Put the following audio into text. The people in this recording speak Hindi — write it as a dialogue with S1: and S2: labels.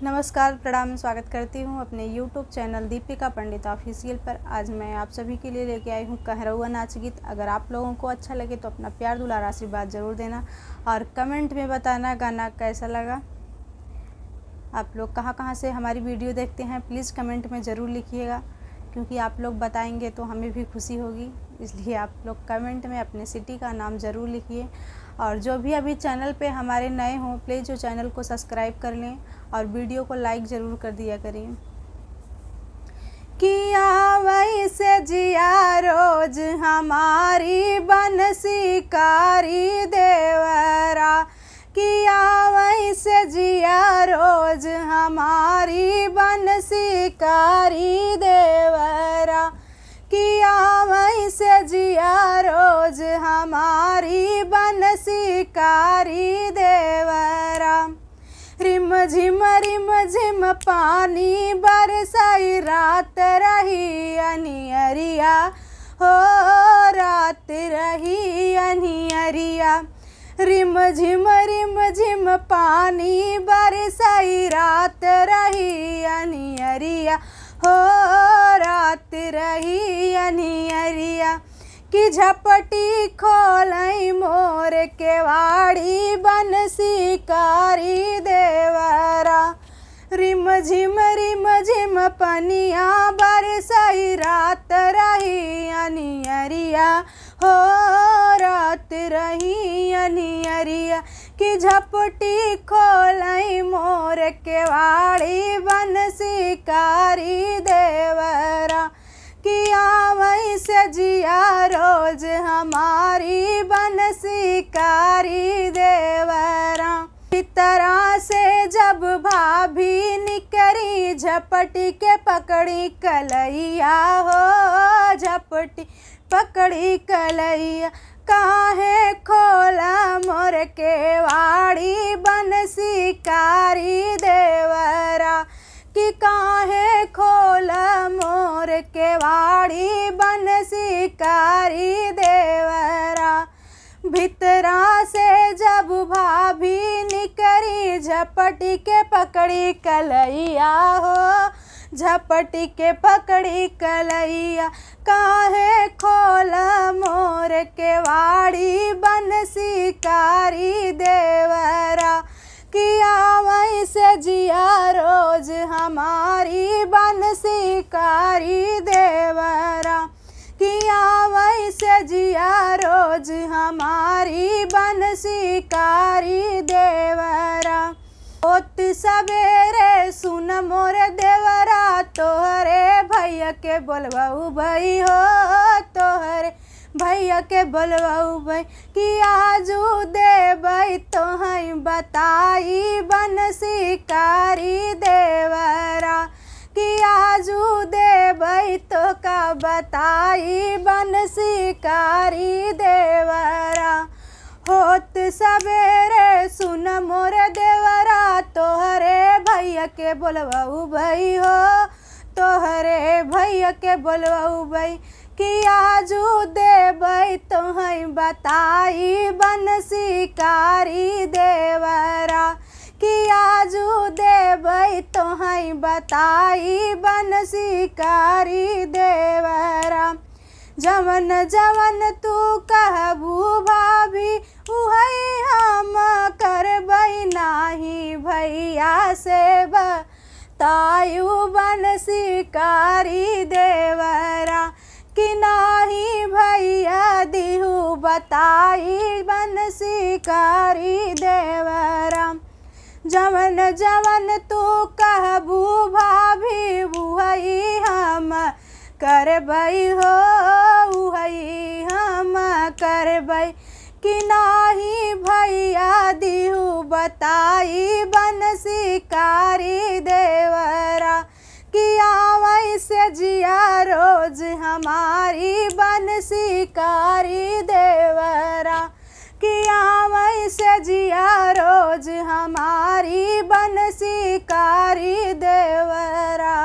S1: नमस्कार, प्रणाम, स्वागत करती हूँ अपने YouTube चैनल दीपिका पंडित ऑफिशियल पर। आज मैं आप सभी के लिए लेके आई हूँ कहरौआ नाच गीत। अगर आप लोगों को अच्छा लगे तो अपना प्यार दुलार आशीर्वाद ज़रूर देना और कमेंट में बताना गाना कैसा लगा। आप लोग कहाँ से हमारी वीडियो देखते हैं प्लीज़ कमेंट में ज़रूर लिखिएगा, क्योंकि आप लोग बताएंगे तो हमें भी खुशी होगी। इसलिए आप लोग कमेंट में अपने सिटी का नाम ज़रूर लिखिए। और जो भी अभी चैनल पे हमारे नए हों प्लीज़ जो चैनल को सब्सक्राइब कर लें और वीडियो को लाइक ज़रूर कर दिया करें। किया वैसे जिया रोज हमारी बंसी कारी देवरा, किया वैसे जिया रोज हमारी बंसी कारी देवरा, किया वैसे जिया रोज हमारी बंसी कारी देवरा। रिम झिम पानी बरसाई रात रही अनियरिया, हो रात रही अनियरिया। रिम झिम पानी बरसाई रात रही अनियरिया, हो रात रही अनियरिया। कि झपटी खोलई मोर केवाड़ी बंसी कारी देवरा। रिम झिम पनिया बरसाई रात रही अनियरिया, हो रात रही अनियरिया। कि झपटी खोलई मोर केवाड़ी बंसी कारी देवरा, किया वैसे जिया रोज हमारी बंसी कारी देवरा। तरह से जब भाभी निकरी झपटी के पकड़ी कलैया, हो झपटी पकड़ी कलैया। काहे खोला मोर केवाड़ी बंसी कारी देवरा, कि काहे खोला मोर केवाड़ी बंसी कारी देवरा। भितरा से जब भाभी निकरी झपटी के पकड़ी कलैया, हो झपटी के पकड़ी कलैया। काहे खोला मोर केवाड़ी बंसी कारी देवरा, किया वैसे जिया रोज हमारी बंसी कारी देवरा, किया वैसे जिया रोज हमारी बंसी कारी देवरा। होत सवेरे सुन मोर देवरा, तोहरे भैया के बोलबऊ भई, हो तोहरे भैया के बोलबऊ भई। कि आजू देबई तोहई बताई बंसी कारी देवरा, कि आजू देबई तो का बताई बंसी कारी देवरा। होत सवेरे सुन मोर देवरा, तोहरे भैया के बोलबऊ भई, हो तोहरे भैया के बोलबऊ भई। कि आजू देबई तोहई बताई बंसी कारी देवरा, कि आजू देबई तोहई बताई बंसी कारी देवरा। जवन जवन तू कहबू भाभी उहई हम करबई, नाही भैया से बतायू बंसी कारी देवरा। कि नाही भैया दिहू बताई बंसी कारी देवरा। जवन जवन तू कहबू भाभी उहई हम करबई, हो उहई हम करबई। कि नाही भैया दिहू बताई बंसी कारी देवरा, किया वैसे जिया रोज हमारी बंसी कारी देवरा, किया वैसे जिया रोज हमारी बंसी कारी देवरा।